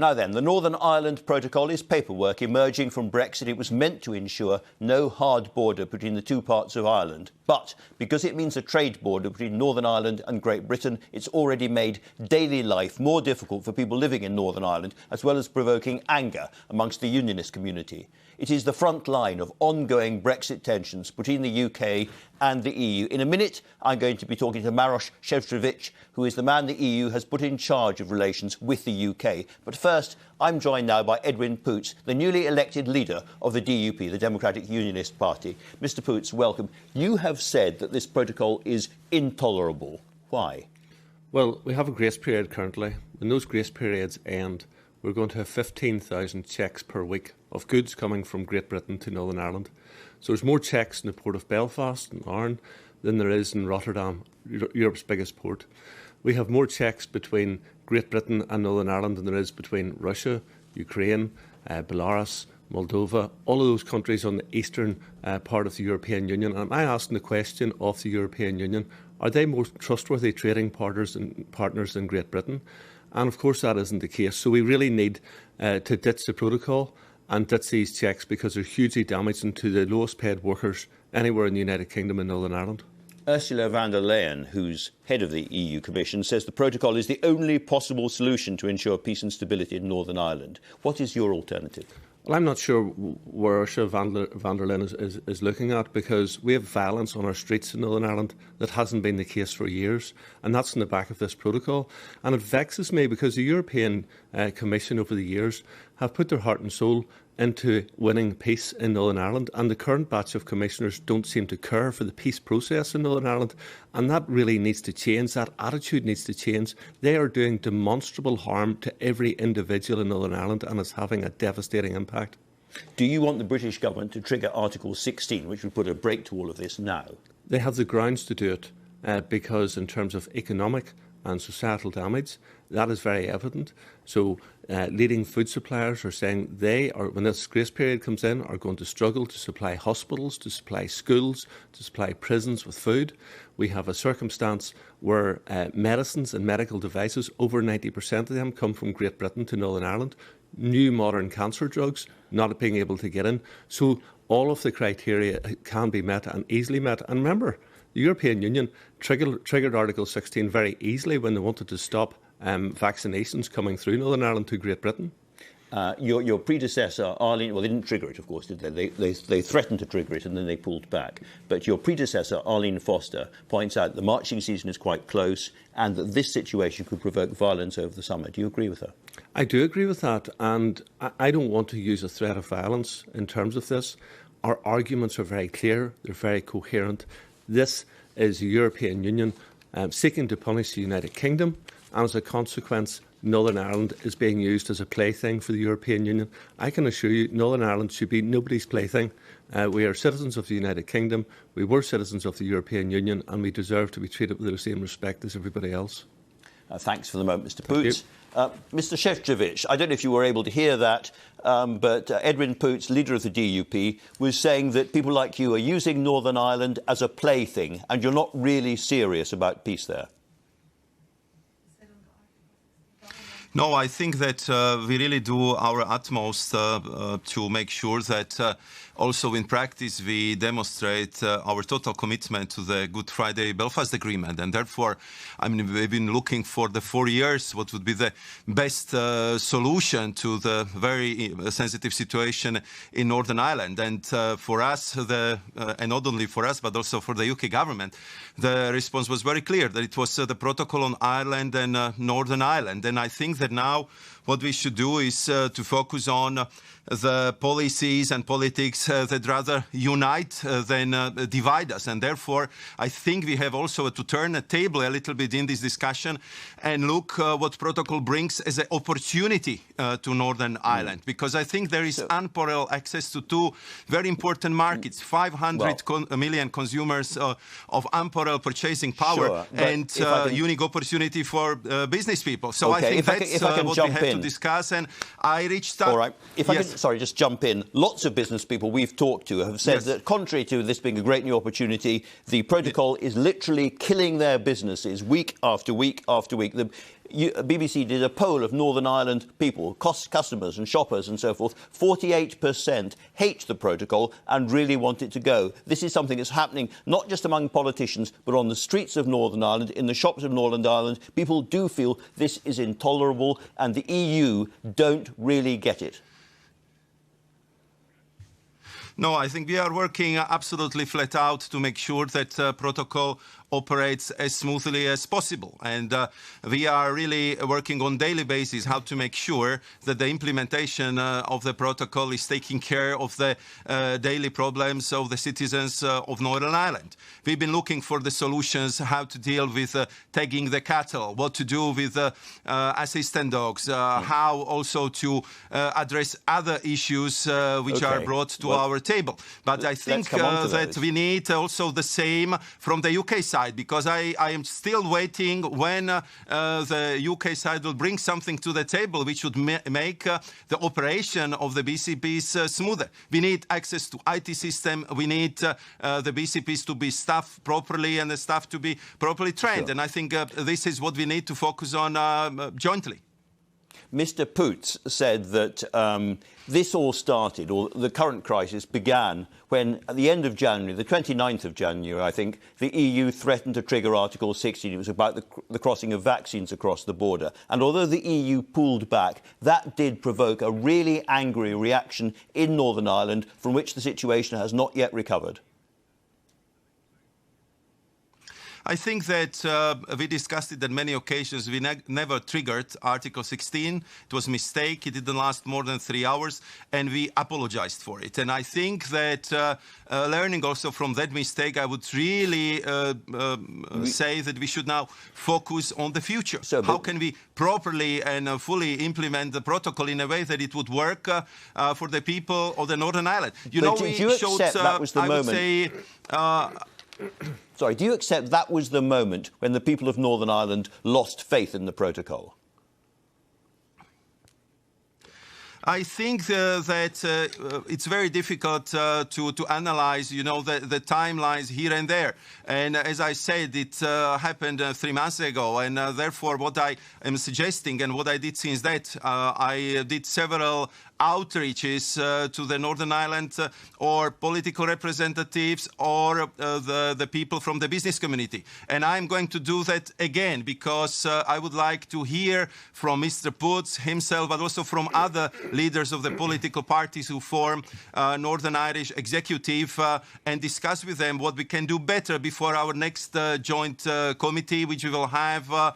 Now then, the Northern Ireland Protocol is paperwork emerging from Brexit. It was meant to ensure no hard border between the two parts of Ireland. But because it means a trade border between Northern Ireland and Great Britain, it's already made daily life more difficult for people living in Northern Ireland, as well as provoking anger amongst the Unionist community. It is the front line of ongoing Brexit tensions between the UK and the EU. In a minute, I'm going to be talking to Maros Sefcovic, who is the man the EU has put in charge of relations with the UK. But first, I'm joined now by Edwin Poots, the newly elected leader of the DUP, the Democratic Unionist Party. Mr. Poots, welcome. You have said that this protocol is intolerable. Why? Well, we have a grace period currently. When those grace periods end, we're going to have 15,000 checks per week of goods coming from Great Britain to Northern Ireland. So there's more checks in the port of Belfast and Larne than there is in Rotterdam, Europe's biggest port. We have more checks between Great Britain and Northern Ireland than there is between Russia, Ukraine, Belarus, Moldova, all of those countries on the eastern part of the European Union. And I'm asking the question of the European Union, are they more trustworthy trading partners than Great Britain? And of course that isn't the case. So we really need to ditch the protocol and ditch these checks because they're hugely damaging to the lowest paid workers anywhere in the United Kingdom and Northern Ireland. Ursula von der Leyen, who's head of the EU Commission, says the protocol is the only possible solution to ensure peace and stability in Northern Ireland. What is your alternative? Well, I'm not sure where Ursula von der Leyen is looking at, because we have violence on our streets in Northern Ireland that hasn't been the case for years, and that's in the back of this protocol. And it vexes me because the European Commission over the years have put their heart and soul into winning peace in Northern Ireland, and the current batch of commissioners don't seem to care for the peace process in Northern Ireland, and that really needs to change. That attitude needs to change. They are doing demonstrable harm to every individual in Northern Ireland, and it's having a devastating impact. Do you want the British government to trigger Article 16, which would put a break to all of this now? They have the grounds to do it, because in terms of economic and societal damage, that is very evident. So leading food suppliers are saying they are, when this grace period comes in, are going to struggle to supply hospitals, to supply schools, to supply prisons with food. We have a circumstance where medicines and medical devices, over 90% of them come from Great Britain to Northern Ireland. New modern cancer drugs not being able to get in. So all of the criteria can be met and easily met. And remember, the European Union triggered Article 16 very easily when they wanted to stop vaccinations coming through Northern Ireland to Great Britain. Your predecessor, Arlene, well, they didn't trigger it, of course, did they? They threatened to trigger it and then they pulled back. But your predecessor, Arlene Foster, points out the marching season is quite close and that this situation could provoke violence over the summer. Do you agree with her? I do agree with that, and I don't want to use a threat of violence in terms of this. Our arguments are very clear, they're very coherent. This is the European Union seeking to punish the United Kingdom, and as a consequence, Northern Ireland is being used as a plaything for the European Union. I can assure you, Northern Ireland should be nobody's plaything. We are citizens of the United Kingdom, we were citizens of the European Union, and we deserve to be treated with the same respect as everybody else. Thanks for the moment, Mr. Poots. Mr. Sefcovic, I don't know if you were able to hear that, but Edwin Poots, leader of the DUP, was saying that people like you are using Northern Ireland as a plaything and you're not really serious about peace there. No, I think that we really do our utmost to make sure that also in practice we demonstrate our total commitment to the Good Friday Belfast Agreement. And therefore, I mean, we've been looking for the 4 years what would be the best solution to the very sensitive situation in Northern Ireland. And for us, and not only for us, but also for the UK government, the response was very clear that it was the protocol on Ireland and Northern Ireland. And I think that now what we should do is to focus on the policies and politics that rather unite than divide us. And therefore, I think we have also to turn the table a little bit in this discussion and look what protocol brings as an opportunity to Northern Ireland. Because I think there is unparalleled access to two very important markets, 500 million consumers of unparalleled purchasing power, and unique opportunity for business people. So I think that's what we have to discuss. And I reached out... All right. If I can, just jump in. Lots of business people we've talked to have said that contrary to this being a great new opportunity, the protocol is literally killing their businesses week after week after week. BBC did a poll of Northern Ireland people, customers and shoppers and so forth. 48% hate the protocol and really want it to go. This is something that's happening not just among politicians, but on the streets of Northern Ireland, in the shops of Northern Ireland. People do feel this is intolerable, and the EU don't really get it. No, I think we are working absolutely flat out to make sure that protocol operates as smoothly as possible. And we are really working on a daily basis how to make sure that the implementation of the protocol is taking care of the daily problems of the citizens of Northern Ireland. We've been looking for the solutions, how to deal with tagging the cattle, what to do with assistant dogs, how also to address other issues which are brought to our table. But I think that we need also the same from the UK side, because I am still waiting when the UK side will bring something to the table which would make the operation of the BCPs smoother. We need access to IT system. We need the BCPs to be staffed properly and the staff to be properly trained. Sure. And I think this is what we need to focus on jointly. Mr. Poots said that this all started, or the current crisis began, when at the end of January, the 29th of January, I think, the EU threatened to trigger Article 16. It was about the crossing of vaccines across the border. And although the EU pulled back, that did provoke a really angry reaction in Northern Ireland, from which the situation has not yet recovered. I think that we discussed it on many occasions. We never triggered Article 16. It was a mistake. It didn't last more than 3 hours, and we apologized for it. And I think that learning also from that mistake, I would really say that we should now focus on the future. So, how can we properly and fully implement the protocol in a way that it would work for the people of the Northern Ireland? You know, we showed, that was the moment. Would say, Sorry, do you accept that was the moment when the people of Northern Ireland lost faith in the protocol? I think that it's very difficult to analyze, you know, the timelines here and there. And as I said, it happened 3 months ago. And therefore, what I am suggesting and what I did since that, I did several outreaches to the Northern Ireland or political representatives or the people from the business community. And I'm going to do that again, because I would like to hear from Mr. Poots himself, but also from other leaders of the political parties who form Northern Irish executive and discuss with them what we can do better before our next joint committee, which we will have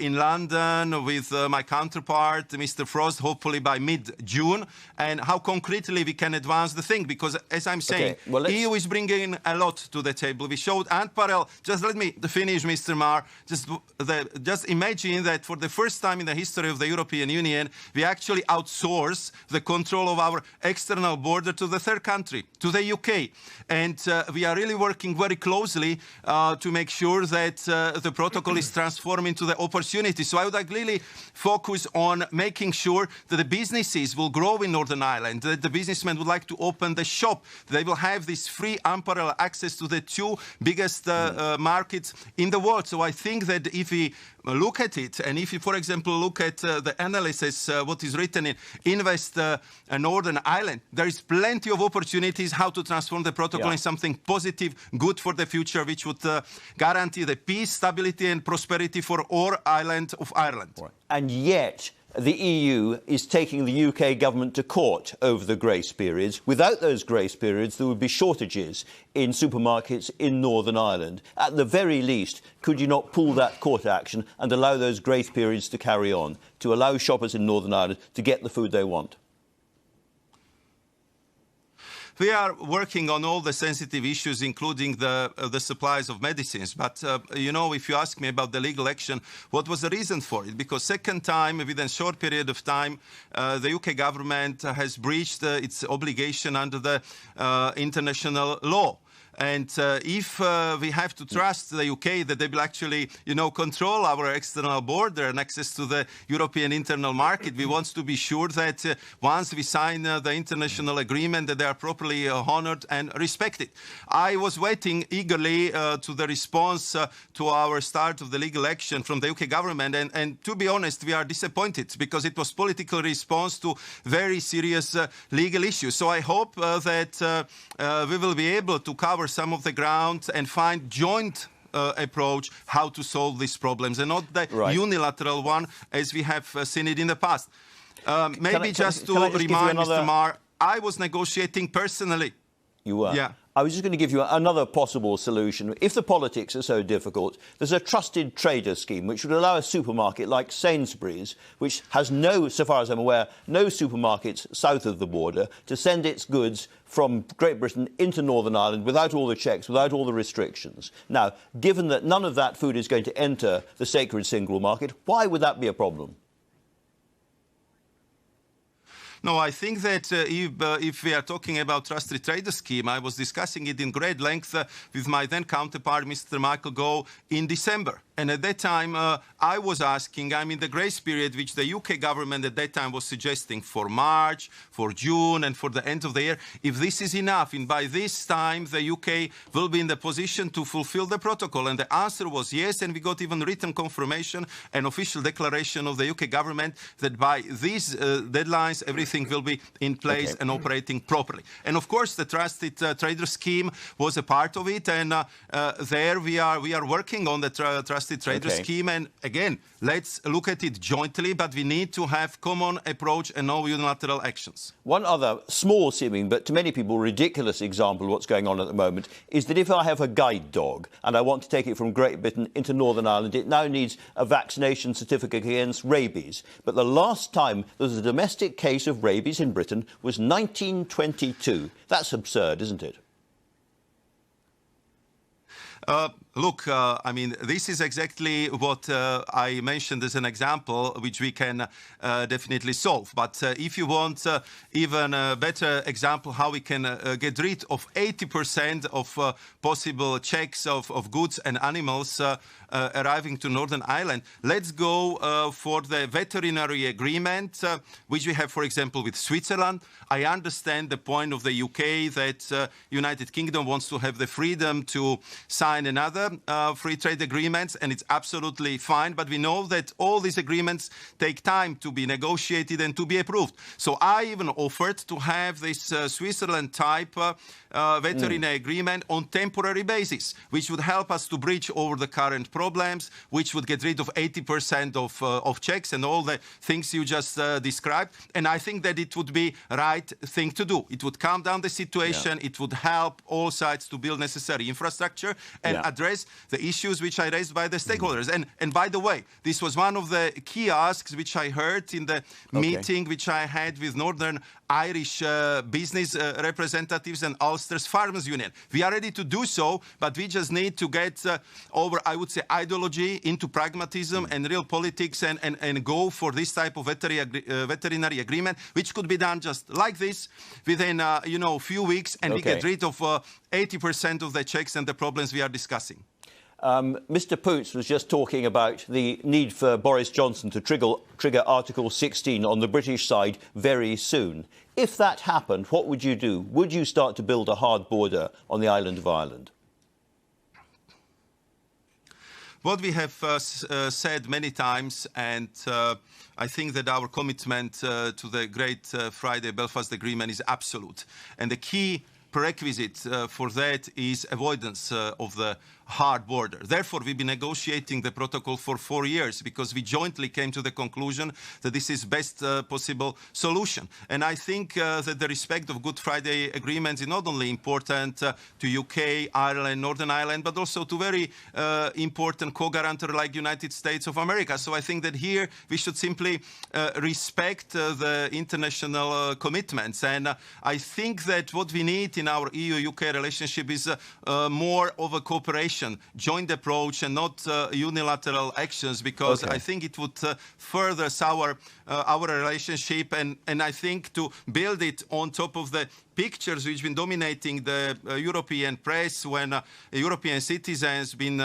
in London with my counterpart, Mr. Frost, hopefully by mid-June, and how concretely we can advance the thing. Because, as I'm saying, EU is bringing a lot to the table. We showed unparalleled. Just let me finish, Mr. Marr. Just imagine that for the first time in the history of the European Union, we actually outsource the control of our external border to the third country, to the UK. And we are really working very closely to make sure that the protocol is transformed into the opportunity. So I would like really focus on making sure that the businesses will grow in Northern Ireland, that the businessmen would like to open the shop. They will have this free, unparalleled access to the 2 biggest markets in the world. So I think that if we look at it, and if you, for example, look at the analysis, what is written in Invest Northern Ireland, there is plenty of opportunities how to transform the protocol in something positive, good for the future, which would guarantee the peace, stability and prosperity for all island of Ireland. Right. And yet, the EU is taking the UK government to court over the grace periods. Without those grace periods, there would be shortages in supermarkets in Northern Ireland. At the very least, could you not pull that court action and allow those grace periods to carry on, to allow shoppers in Northern Ireland to get the food they want? We are working on all the sensitive issues, including the supplies of medicines. But, you know, if you ask me about the legal action, what was the reason for it? Because second time, within a short period of time, the UK government has breached its obligation under the international law. And if we have to trust the UK that they will actually, control our external border and access to the European internal market, we want to be sure that once we sign the international agreement, that they are properly honored and respected. I was waiting eagerly to the response to our start of the legal action from the UK government. And to be honest, we are disappointed because it was political response to very serious legal issues. So I hope that we will be able to cover some of the ground and find joint approach how to solve these problems and not the unilateral one as we have seen it in the past. Maybe just to remind Mr. Marr, I was negotiating personally. You were? Yeah. I was just going to give you another possible solution. If the politics are so difficult, there's a trusted trader scheme which would allow a supermarket like Sainsbury's, which has no, so far as I'm aware, no supermarkets south of the border, to send its goods from Great Britain into Northern Ireland without all the checks, without all the restrictions. Now, given that none of that food is going to enter the sacred single market, why would that be a problem? No, I think that if we are talking about trusted trader scheme, I was discussing it in great length with my then counterpart, Mr. Michael Gove, in December. And at that time, I was asking, the grace period which the UK government at that time was suggesting for March, for June, and for the end of the year, if this is enough, and by this time the UK will be in the position to fulfill the protocol. And the answer was yes, and we got even written confirmation and official declaration of the UK government that by these deadlines, everything will be in place and operating properly. And of course, the trusted trader scheme was a part of it, and there we are working on the trusted trader scheme. And again, let's look at it jointly, but we need to have common approach and no unilateral actions. One other small seeming, but to many people ridiculous example of what's going on at the moment is that if I have a guide dog and I want to take it from Great Britain into Northern Ireland, it now needs a vaccination certificate against rabies. But the last time there was a domestic case of rabies in Britain was 1922. That's absurd, isn't it? Look, this is exactly what I mentioned as an example, which we can definitely solve. But if you want even a better example how we can get rid of 80% of possible checks of goods and animals arriving to Northern Ireland, let's go for the veterinary agreement, which we have, for example, with Switzerland. I understand the point of the UK that United Kingdom wants to have the freedom to sign another free trade agreements, and it's absolutely fine. But we know that all these agreements take time to be negotiated and to be approved. So I even offered to have this Switzerland type veterinary agreement on temporary basis, which would help us to bridge over the current problems, which would get rid of 80% of checks and all the things you just described. And I think that it would be right thing to do. It would calm down the situation. It would help all sides to build necessary infrastructure and address the issues which I raised by the stakeholders. And by the way, this was one of the key asks which I heard in the meeting which I had with Northern Irish business representatives and Ulster's Farmers Union. We are ready to do so, but we just need to get over, I would say, ideology into pragmatism and real politics and go for this type of veterinary agreement, which could be done just like this within, a few weeks, and we get rid of 80% of the checks and the problems we are discussing. Mr. Poots was just talking about the need for Boris Johnson to trigger Article 16 on the British side very soon. If that happened, what would you do? Would you start to build a hard border on the island of Ireland? What we have said many times, and I think that our commitment to the Great Friday Belfast Agreement is absolute. And the key prerequisite for that is avoidance of the hard border. Therefore, we've been negotiating the protocol for 4 years because we jointly came to the conclusion that this is best possible solution. And I think that the respect of Good Friday agreements is not only important to UK, Ireland, Northern Ireland, but also to very important co-guarantor like United States of America. So I think that here we should simply respect the international commitments. And I think that what we need in our EU-UK relationship is more of a cooperation coordination, joint approach, and not unilateral actions, because I think it would further sour our relationship, and I think to build it on top of the pictures which have been dominating the European press when European citizens been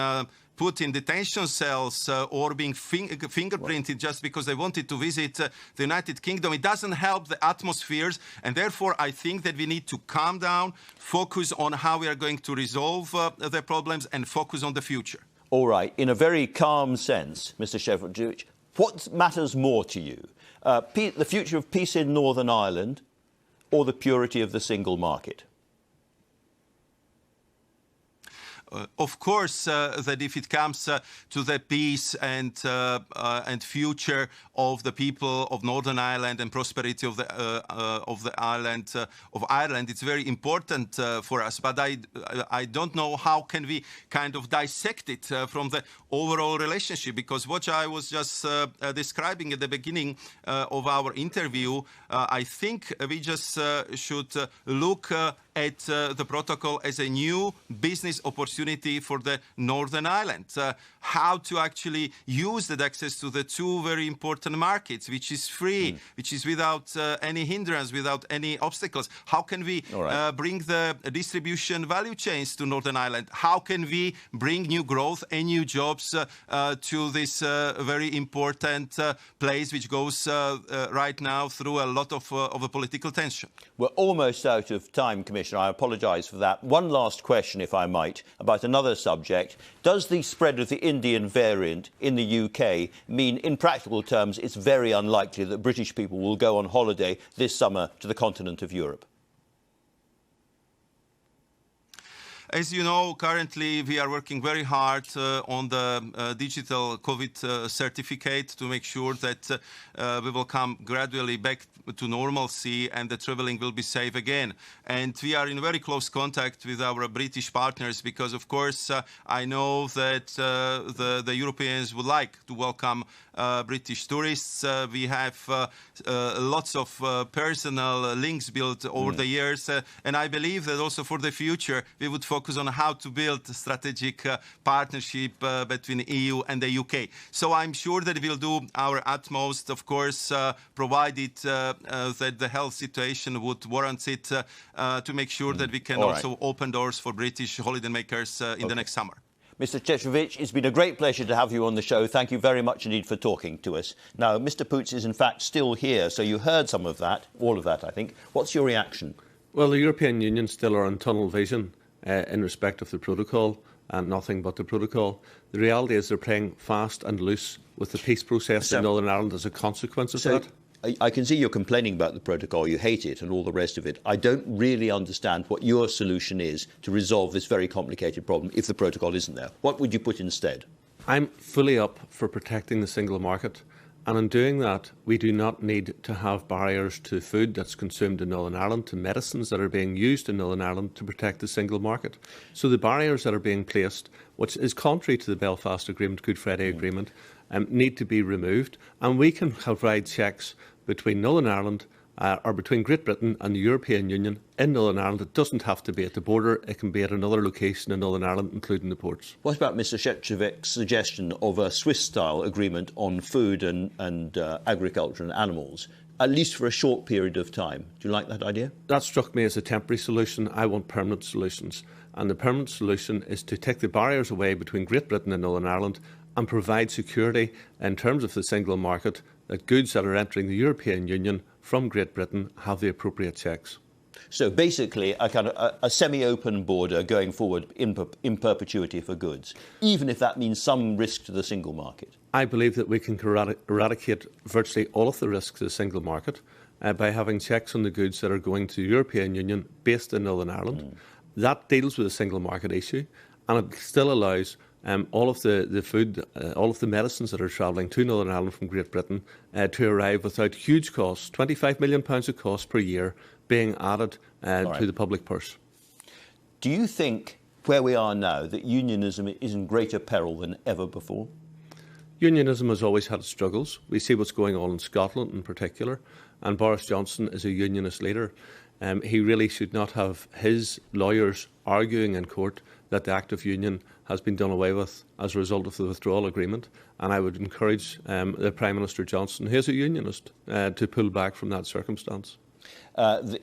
put in detention cells or being fingerprinted just because they wanted to visit the United Kingdom. It doesn't help the atmospheres, and therefore I think that we need to calm down, focus on how we are going to resolve the problems, and focus on the future. All right. In a very calm sense, Mr. Sefcovic, what matters more to you? The future of peace in Northern Ireland or the purity of the single market? Of course, that if it comes to the peace and future of the people of Northern Ireland and prosperity of the island of Ireland, it's very important for us. But I don't know how can we kind of dissect it from the overall relationship, because what I was just describing at the beginning of our interview, I think we just should look at the protocol as a new business opportunity for the Northern Ireland. How to actually use that access to the two very important markets, which is free, which is without any hindrance, without any obstacles. How can we bring the distribution value chains to Northern Ireland? How can we bring new growth and new jobs to this very important place, which goes right now through a lot of a political tension? We're almost out of time, Commissioner. I apologise for that. One last question, if I might, about another subject. Does the spread of the Indian variant in the UK mean, in practical terms, it's very unlikely that British people will go on holiday this summer to the continent of Europe? As you know, currently we are working very hard on the digital COVID certificate to make sure that we will come gradually back to normalcy and the travelling will be safe again. And we are in very close contact with our British partners because, of course, I know that the Europeans would like to welcome British tourists. We have lots of personal links built over the years, and I believe that also for the future we would focus on how to build a strategic partnership between the EU and the UK. So I'm sure that we'll do our utmost, of course, provided that the health situation would warrant it, to make sure that we can also open doors for British holidaymakers in the next summer. Mr. Sefcovic, it's been a great pleasure to have you on the show. Thank you very much indeed for talking to us. Now, Mr. Poots is in fact still here, so you heard some of that, all of that, I think. What's your reaction? Well, the European Union still are on tunnel vision in respect of the protocol and nothing but the protocol. The reality is they're playing fast and loose with the peace process in Northern Ireland as a consequence of that. I can see you're complaining about the protocol, you hate it and all the rest of it. I don't really understand what your solution is to resolve this very complicated problem if the protocol isn't there. What would you put instead? I'm fully up for protecting the single market, and in doing that we do not need to have barriers to food that's consumed in Northern Ireland, to medicines that are being used in Northern Ireland to protect the single market. So the barriers that are being placed, which is contrary to the Belfast Agreement, Good Friday Agreement, need to be removed, and we can provide checks between Northern Ireland or between Great Britain and the European Union in Northern Ireland. It doesn't have to be at the border, it can be at another location in Northern Ireland, including the ports. What about Mr. Sefcovic's suggestion of a Swiss-style agreement on food and agriculture and animals, at least for a short period of time? Do you like that idea? That struck me as a temporary solution. I want permanent solutions. And the permanent solution is to take the barriers away between Great Britain and Northern Ireland and provide security in terms of the single market, that goods that are entering the European Union from Great Britain have the appropriate checks. So basically a kind of a semi-open border going forward in perpetuity for goods, even if that means some risk to the single market. I believe that we can eradicate virtually all of the risks to the single market by having checks on the goods that are going to the European Union based in Northern Ireland. That deals with the single market issue, and it still allows all of the food, all of the medicines that are travelling to Northern Ireland from Great Britain to arrive without huge costs, £25 million of cost per year being added to the public purse. Do you think, where we are now, that unionism is in greater peril than ever before? Unionism has always had its struggles. We see what's going on in Scotland in particular, and Boris Johnson is a unionist leader. He really should not have his lawyers arguing in court that the Act of Union has been done away with as a result of the withdrawal agreement. And I would encourage the Prime Minister Johnson, who is a unionist, to pull back from that circumstance.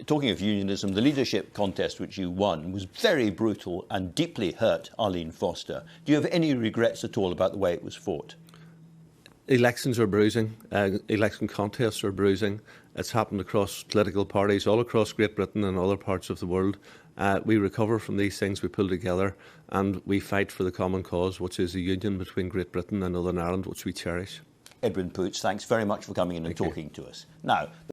Talking of unionism, the leadership contest which you won was very brutal and deeply hurt Arlene Foster. Do you have any regrets at all about the way it was fought? Elections are bruising. Election contests are bruising. It's happened across political parties all across Great Britain and other parts of the world. We recover from these things, we pull together, and we fight for the common cause, which is a union between Great Britain and Northern Ireland, which we cherish. Edwin Poots, thanks very much for coming in and talking to us. Now,